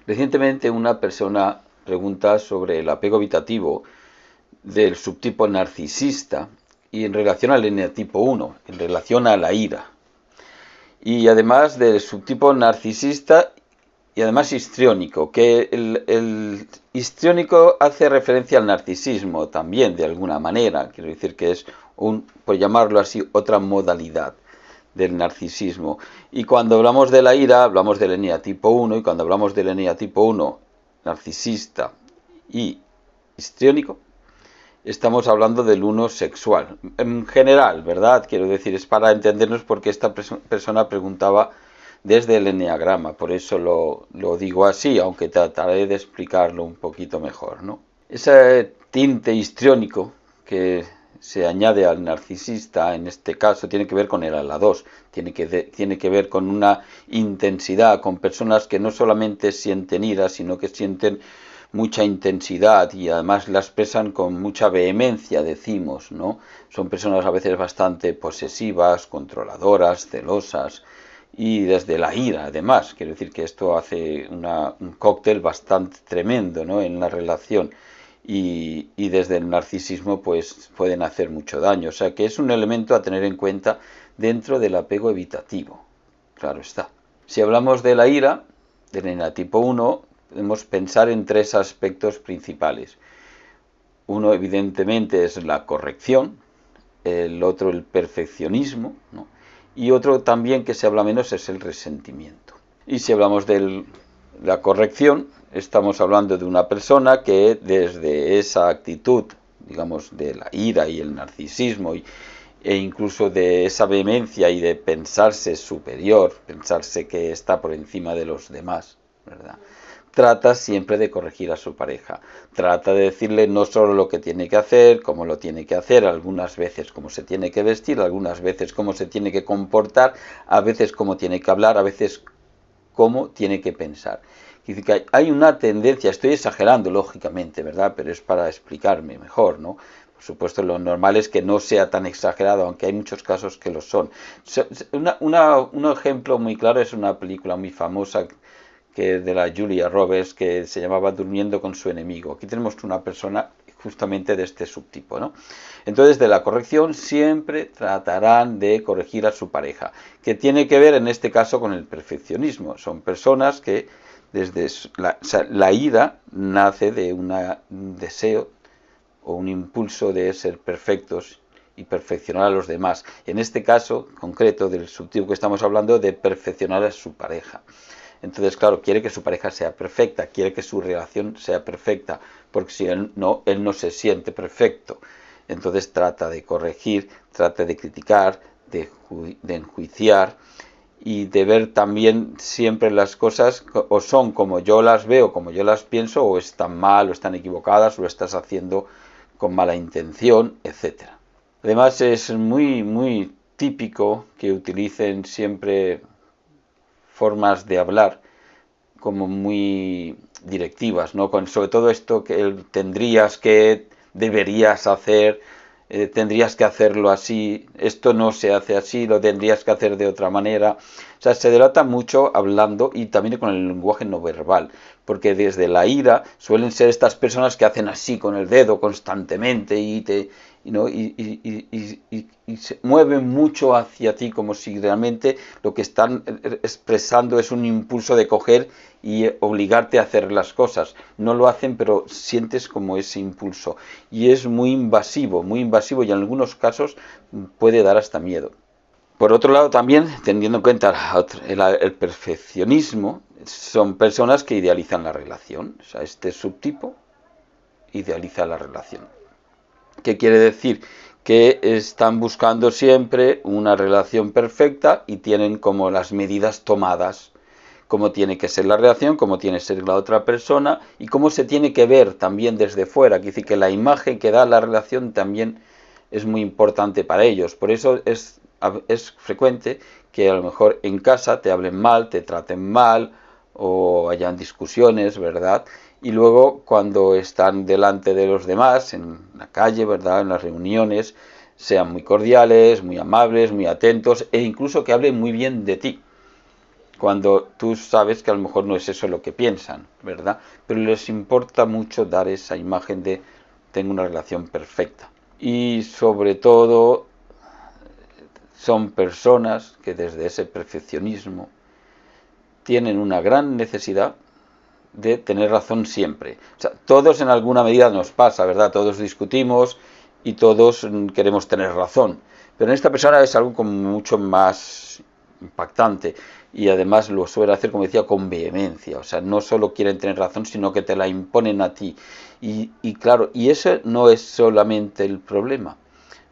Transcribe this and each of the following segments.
Recientemente una persona pregunta sobre el apego evitativo del subtipo narcisista y en relación al eneatipo 1, en relación a la ira. Y además del subtipo narcisista y además histriónico, que el histriónico hace referencia al narcisismo también de alguna manera, quiero decir que es por llamarlo así, otra modalidad del narcisismo. Y cuando hablamos de la ira, hablamos del eneatipo 1, y cuando hablamos del eneatipo 1 narcisista y histriónico, estamos hablando del uno sexual. En general, ¿verdad? Quiero decir, es para entendernos porque esta persona preguntaba desde el eneagrama, por eso lo digo así, aunque trataré de explicarlo un poquito mejor, ¿no? Ese tinte histriónico que se añade al narcisista, en este caso, tiene que ver con el ala 2, tiene que ver con una intensidad, con personas que no solamente sienten ira, sino que sienten mucha intensidad y además la expresan con mucha vehemencia, decimos, ¿no? Son personas a veces bastante posesivas, controladoras, celosas y desde la ira, además. Quiero decir que esto hace un cóctel bastante tremendo, ¿no?, en la relación. Y desde el narcisismo pues pueden hacer mucho daño. O sea que es un elemento a tener en cuenta dentro del apego evitativo. Claro está. Si hablamos de la ira, del eneatipo 1, podemos pensar en tres aspectos principales. Uno evidentemente es la corrección, el otro el perfeccionismo, ¿no?, y otro también que se habla menos es el resentimiento. Y si hablamos de la corrección, estamos hablando de una persona que desde esa actitud, digamos, de la ira y el narcisismo e incluso de esa vehemencia y de pensarse superior, pensarse que está por encima de los demás, ¿verdad?, trata siempre de corregir a su pareja. Trata de decirle no solo lo que tiene que hacer, cómo lo tiene que hacer, algunas veces cómo se tiene que vestir, algunas veces cómo se tiene que comportar, a veces cómo tiene que hablar, a veces cómo tiene que pensar. Es decir, que hay una tendencia, estoy exagerando lógicamente, ¿verdad?, pero es para explicarme mejor, ¿no? Por supuesto, lo normal es que no sea tan exagerado, aunque hay muchos casos que lo son. Un ejemplo muy claro es una película muy famosa que es de la Julia Roberts, que se llamaba Durmiendo con su enemigo. Aquí tenemos una persona justamente de este subtipo, ¿no? Entonces, de la corrección siempre tratarán de corregir a su pareja, que tiene que ver en este caso con el perfeccionismo. Son personas que desde la ira nace de un deseo o un impulso de ser perfectos y perfeccionar a los demás. En este caso concreto del subtipo que estamos hablando, de perfeccionar a su pareja. Entonces, claro, quiere que su pareja sea perfecta, quiere que su relación sea perfecta, porque si él no se siente perfecto. Entonces trata de corregir, trata de criticar, de enjuiciar y de ver también siempre las cosas o son como yo las veo, como yo las pienso, o están mal, o están equivocadas, o lo estás haciendo con mala intención, etcétera. Además es muy típico que utilicen siempre formas de hablar como muy directivas, ¿no? Sobre todo esto que tendrías que, deberías hacer, tendrías que hacerlo así, esto no se hace así, lo tendrías que hacer de otra manera. O sea, se delata mucho hablando y también con el lenguaje no verbal, porque desde la ira suelen ser estas personas que hacen así con el dedo constantemente ¿no? y se mueven mucho hacia ti como si realmente lo que están expresando es un impulso de coger y obligarte a hacer las cosas. No lo hacen, pero sientes como ese impulso. Y es muy invasivo y en algunos casos puede dar hasta miedo. Por otro lado, también, teniendo en cuenta el perfeccionismo, son personas que idealizan la relación. O sea, este subtipo idealiza la relación. ¿Qué quiere decir? Que están buscando siempre una relación perfecta y tienen como las medidas tomadas, cómo tiene que ser la relación, cómo tiene que ser la otra persona y cómo se tiene que ver también desde fuera. Quiere decir que la imagen que da la relación también es muy importante para ellos. Por eso es frecuente que a lo mejor en casa te hablen mal, te traten mal o hayan discusiones, ¿verdad? Y luego cuando están delante de los demás, en la calle, ¿verdad?, en las reuniones, sean muy cordiales, muy amables, muy atentos e incluso que hablen muy bien de ti. cuando tú sabes que a lo mejor no es eso lo que piensan, ¿verdad? Pero les importa mucho dar esa imagen de tengo una relación perfecta. Y sobre todo son personas que desde ese perfeccionismo tienen una gran necesidad de tener razón siempre. O sea, todos en alguna medida nos pasa, ¿verdad? Todos discutimos y todos queremos tener razón. Pero en esta persona es algo como mucho más impactante y además lo suele hacer, como decía, con vehemencia. O sea, no solo quieren tener razón, sino que te la imponen a ti. Y claro, y eso no es solamente el problema.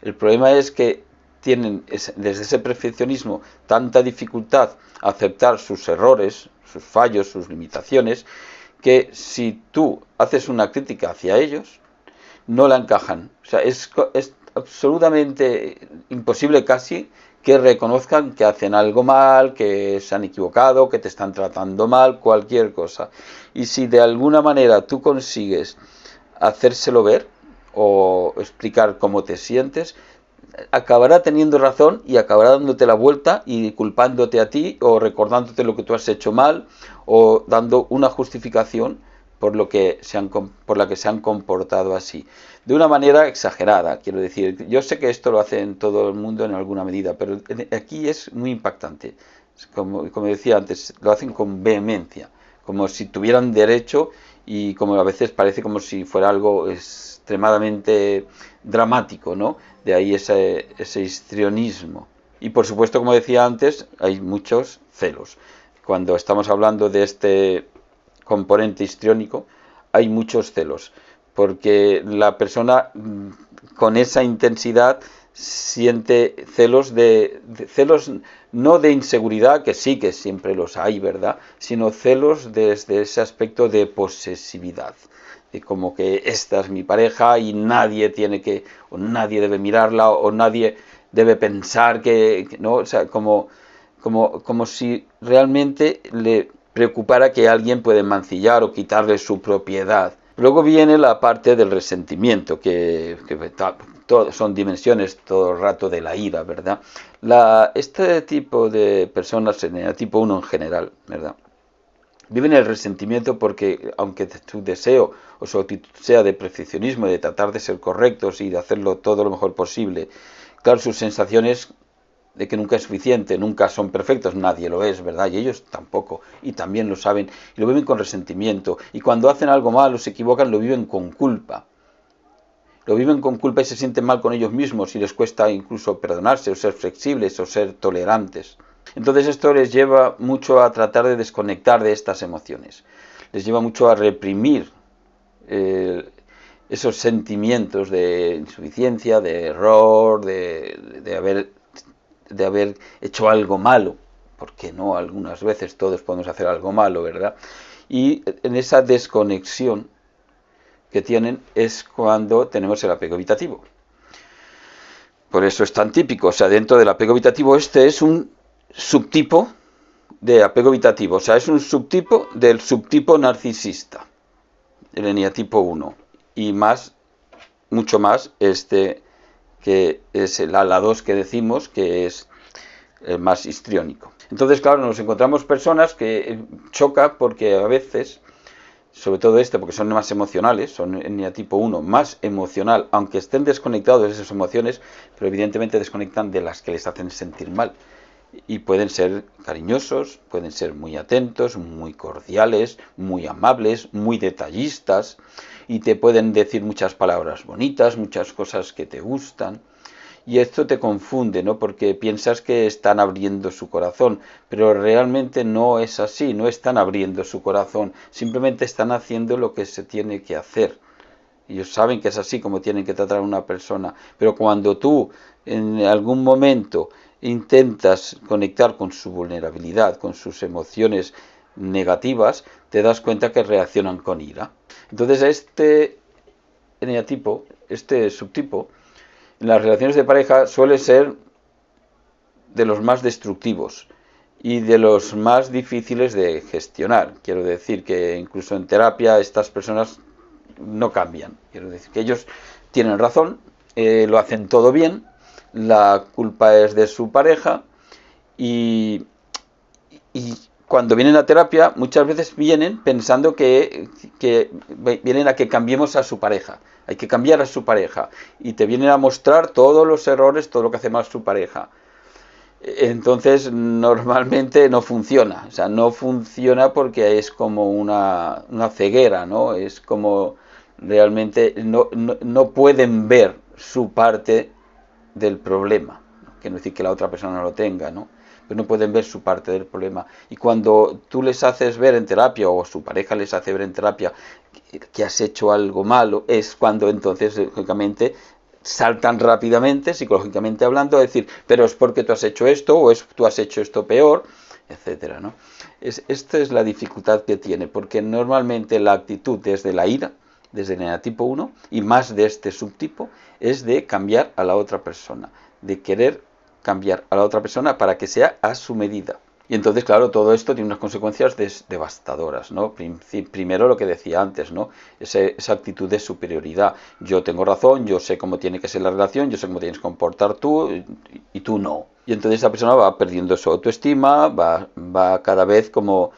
El problema es que tienen desde ese perfeccionismo tanta dificultad a aceptar sus errores, sus fallos, sus limitaciones, que si tú haces una crítica hacia ellos, no la encajan. O sea, es absolutamente imposible casi que reconozcan que hacen algo mal, que se han equivocado, que te están tratando mal, cualquier cosa. Y si de alguna manera tú consigues hacérselo ver o explicar cómo te sientes, acabará teniendo razón y acabará dándote la vuelta y culpándote a ti o recordándote lo que tú has hecho mal o dando una justificación por la que se han comportado así. De una manera exagerada, quiero decir. Yo sé que esto lo hace en todo el mundo en alguna medida, pero aquí es muy impactante. Como decía antes, lo hacen con vehemencia, como si tuvieran derecho y como a veces parece como si fuera algo extremadamente dramático, ¿no? De ahí ese histrionismo. Y por supuesto, como decía antes, hay muchos celos. Cuando estamos hablando de este componente histriónico, hay muchos celos, porque la persona con esa intensidad siente celos celos no de inseguridad, que sí que siempre los hay, ¿verdad?, sino celos desde ese aspecto de posesividad, de como que esta es mi pareja y nadie tiene que, o nadie debe mirarla, o nadie debe pensar que no, o sea, como si realmente le preocupara que alguien puede mancillar o quitarle su propiedad. Luego viene la parte del resentimiento, que son dimensiones todo el rato de la ira, ¿verdad? Este tipo de personas, en el tipo 1 en general, ¿verdad?, viven el resentimiento porque, aunque tu deseo o su actitud sea de perfeccionismo, de tratar de ser correctos y de hacerlo todo lo mejor posible, claro, sus sensaciones de que nunca es suficiente, nunca son perfectos, nadie lo es, ¿verdad? Y ellos tampoco, y también lo saben, y lo viven con resentimiento, y cuando hacen algo malo, se equivocan, lo viven con culpa. Lo viven con culpa y se sienten mal con ellos mismos y les cuesta incluso perdonarse o ser flexibles o ser tolerantes. Entonces esto les lleva mucho a tratar de desconectar de estas emociones. Les lleva mucho a reprimir esos sentimientos de insuficiencia, de error, de haber hecho algo malo, porque no, algunas veces todos podemos hacer algo malo, ¿verdad? Y en esa desconexión que tienen es cuando tenemos el apego evitativo. Por eso es tan típico, o sea, dentro del apego evitativo este es un subtipo de apego evitativo, o sea, es un subtipo del subtipo narcisista, el eneatipo 1, y más, mucho más, que es el ala 2 que decimos, que es más histriónico. Entonces, claro, nos encontramos personas que choca porque a veces, sobre todo porque son más emocionales, son eneatipo 1 más emocional, aunque estén desconectados de esas emociones, pero evidentemente desconectan de las que les hacen sentir mal. Y pueden ser cariñosos, pueden ser muy atentos, muy cordiales, muy amables, muy detallistas, y te pueden decir muchas palabras bonitas, muchas cosas que te gustan. Y esto te confunde, ¿no? Porque piensas que están abriendo su corazón, pero realmente no es así, no están abriendo su corazón, simplemente están haciendo lo que se tiene que hacer. Ellos saben que es así como tienen que tratar a una persona, pero cuando tú en algún momento intentas conectar con su vulnerabilidad, con sus emociones negativas, te das cuenta que reaccionan con ira. Entonces este eneatipo, este subtipo, en las relaciones de pareja suele ser de los más destructivos y de los más difíciles de gestionar. Quiero decir que incluso en terapia estas personas no cambian. Quiero decir que ellos tienen razón, lo hacen todo bien, la culpa es de su pareja y cuando vienen a terapia, muchas veces vienen pensando que vienen a que cambiemos a su pareja. Hay que cambiar a su pareja. Y te vienen a mostrar todos los errores, todo lo que hace mal su pareja. Entonces, normalmente no funciona. O sea, no funciona porque es como una ceguera, ¿no? Es como realmente no pueden ver su parte del problema. Que no decir que la otra persona no lo tenga, ¿no? Pero no pueden ver su parte del problema. Y cuando tú les haces ver en terapia, o su pareja les hace ver en terapia, que has hecho algo malo, es cuando entonces, lógicamente, saltan rápidamente, psicológicamente hablando, a decir, pero es porque tú has hecho esto, o es tú has hecho esto peor, etcétera, ¿no? Esta es la dificultad que tiene, porque normalmente la actitud desde la ira, desde el eneatipo 1, y más de este subtipo, es de cambiar a la otra persona, de querer cambiar a la otra persona para que sea a su medida. Y entonces, claro, todo esto tiene unas consecuencias devastadoras, ¿no? Primero lo que decía antes, ¿no? Esa actitud de superioridad. Yo tengo razón, yo sé cómo tiene que ser la relación, yo sé cómo tienes que comportar tú y tú no. Y entonces esa persona va perdiendo su autoestima, va cada vez como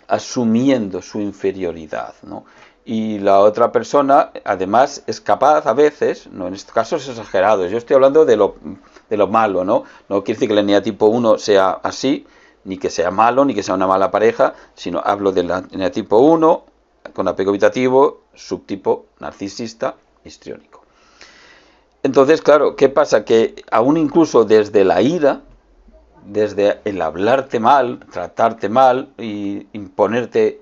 asumiendo su inferioridad, ¿no? Y la otra persona, además, es capaz a veces, no en estos casos exagerados, yo estoy hablando de lo malo, ¿no? No quiere decir que el eneatipo 1 sea así, ni que sea malo, ni que sea una mala pareja, sino hablo del eneatipo 1 con apego evitativo, subtipo narcisista, histriónico. Entonces, claro, ¿qué pasa? Que aún incluso desde la ira, desde el hablarte mal, tratarte mal, y imponerte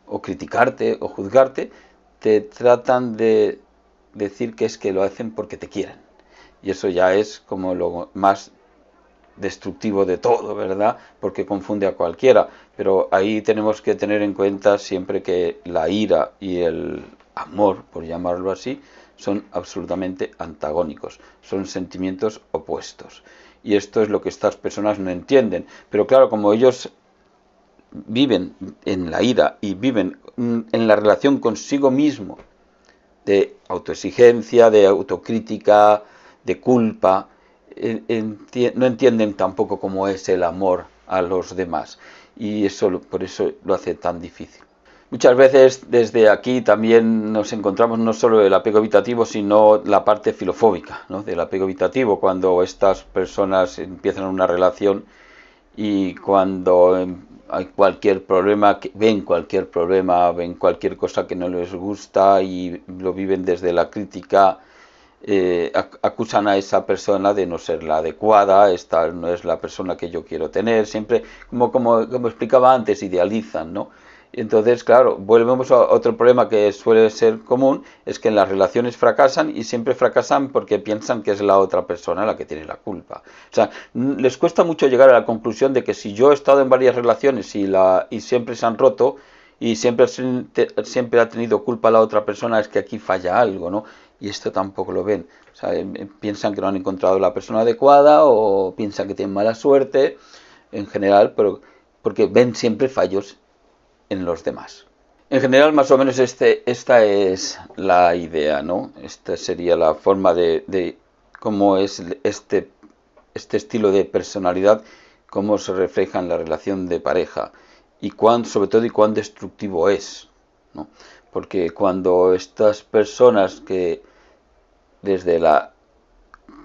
o criticarte o juzgarte, te tratan de decir que es que lo hacen porque te quieren. Y eso ya es como lo más destructivo de todo, ¿verdad? Porque confunde a cualquiera. Pero ahí tenemos que tener en cuenta siempre que la ira y el amor, por llamarlo así, son absolutamente antagónicos, son sentimientos opuestos. Y esto es lo que estas personas no entienden. Pero claro, como ellos viven en la ira y viven en la relación consigo mismo, de autoexigencia, de autocrítica, de culpa, no entienden tampoco cómo es el amor a los demás. Y eso, por eso lo hace tan difícil. Muchas veces desde aquí también nos encontramos no solo el apego evitativo, sino la parte filofóbica, ¿no? Del apego evitativo, cuando estas personas empiezan una relación y cuando hay cualquier problema, ven cualquier cosa que no les gusta y lo viven desde la crítica, acusan a esa persona de no ser la adecuada, esta no es la persona que yo quiero tener, siempre, como explicaba antes, idealizan, ¿no? Entonces, claro, volvemos a otro problema que suele ser común, es que en las relaciones fracasan y siempre fracasan porque piensan que es la otra persona la que tiene la culpa. O sea, les cuesta mucho llegar a la conclusión de que si yo he estado en varias relaciones y siempre se han roto y siempre ha tenido culpa la otra persona, es que aquí falla algo, ¿no? Y esto tampoco lo ven. O sea, piensan que no han encontrado la persona adecuada o piensan que tienen mala suerte en general, pero porque ven siempre fallos en los demás. En general, más o menos esta es la idea, ¿no? Esta sería la forma de cómo es este estilo de personalidad, cómo se refleja en la relación de pareja y sobre todo cuán destructivo es, ¿no? Porque cuando estas personas que desde la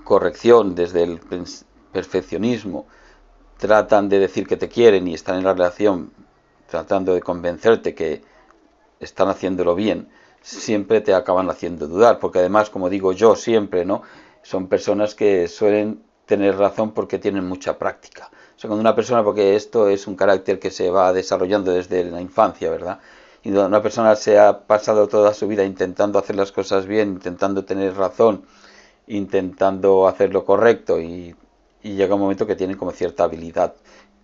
corrección, desde el perfeccionismo, tratan de decir que te quieren y están en la relación tratando de convencerte que están haciéndolo bien, siempre te acaban haciendo dudar, porque además, como digo yo siempre, ¿no? Son personas que suelen tener razón porque tienen mucha práctica. O sea, cuando una persona, porque esto es un carácter que se va desarrollando desde la infancia, ¿verdad? Y una persona se ha pasado toda su vida intentando hacer las cosas bien, intentando tener razón, intentando hacer lo correcto y llega un momento que tienen como cierta habilidad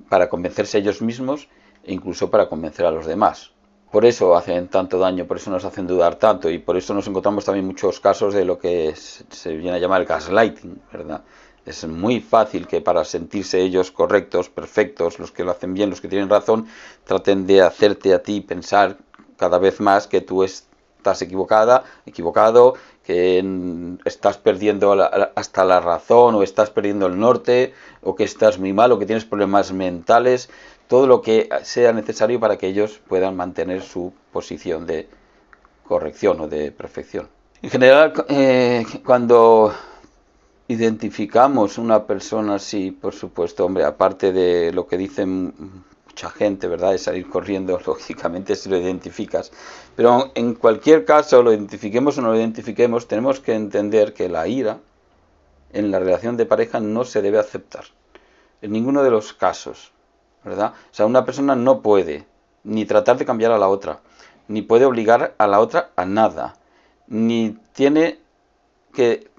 para convencerse ellos mismos e incluso para convencer a los demás. Por eso hacen tanto daño, por eso nos hacen dudar tanto y por eso nos encontramos también muchos casos de lo que se viene a llamar el gaslighting, ¿verdad? Es muy fácil que para sentirse ellos correctos, perfectos, los que lo hacen bien, los que tienen razón, traten de hacerte a ti pensar cada vez más que tú estás equivocado, que estás perdiendo hasta la razón o estás perdiendo el norte o que estás muy mal o que tienes problemas mentales. todo lo que sea necesario para que ellos puedan mantener su posición de corrección o de perfección. En general, cuando identificamos una persona así, por supuesto, hombre, aparte de lo que dicen mucha gente, ¿verdad?, de salir corriendo, lógicamente si lo identificas, pero en cualquier caso, lo identifiquemos o no lo identifiquemos, tenemos que entender que la ira en la relación de pareja no se debe aceptar, en ninguno de los casos, ¿verdad? O sea, una persona no puede ni tratar de cambiar a la otra, ni puede obligar a la otra a nada, ni tiene que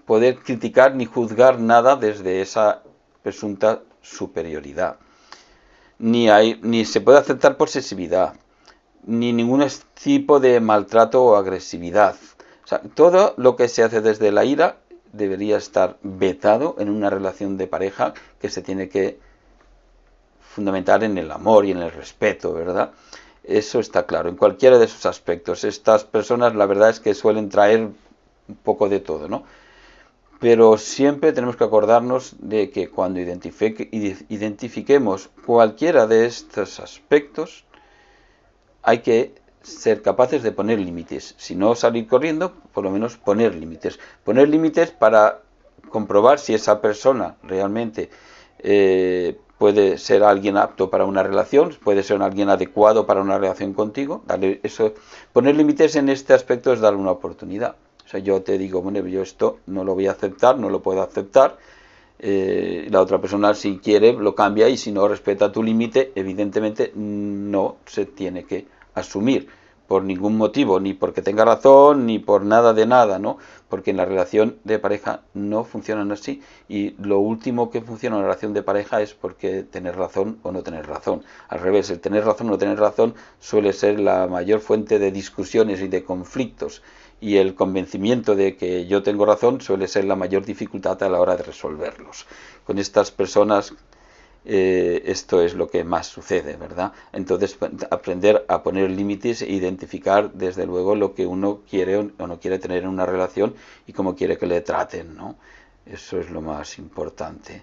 poder criticar ni juzgar nada desde esa presunta superioridad. Ni se puede aceptar posesividad, ni ningún tipo de maltrato o agresividad. O sea, todo lo que se hace desde la ira debería estar vetado en una relación de pareja que se tiene que fundamentar en el amor y en el respeto, ¿verdad? Eso está claro, en cualquiera de esos aspectos. Estas personas, la verdad es que suelen traer un poco de todo, ¿no? Pero siempre tenemos que acordarnos de que cuando identifiquemos cualquiera de estos aspectos, hay que ser capaces de poner límites. Si no salir corriendo, por lo menos poner límites. Poner límites para comprobar si esa persona realmente puede ser alguien apto para una relación, puede ser alguien adecuado para una relación contigo. Poner límites en este aspecto es darle una oportunidad. O sea, yo te digo, bueno, yo esto no lo voy a aceptar, no lo puedo aceptar. La otra persona, si quiere, lo cambia, y si no respeta tu límite, evidentemente no se tiene que asumir por ningún motivo, ni porque tenga razón, ni por nada de nada, ¿no? Porque en la relación de pareja no funcionan así, y lo último que funciona en la relación de pareja es porque tener razón o no tener razón. Al revés, el tener razón o no tener razón suele ser la mayor fuente de discusiones y de conflictos, y el convencimiento de que yo tengo razón suele ser la mayor dificultad a la hora de resolverlos. Con estas personas esto es lo que más sucede, ¿verdad? Entonces, aprender a poner límites e identificar desde luego lo que uno quiere o no quiere tener en una relación y cómo quiere que le traten, ¿no? Eso es lo más importante.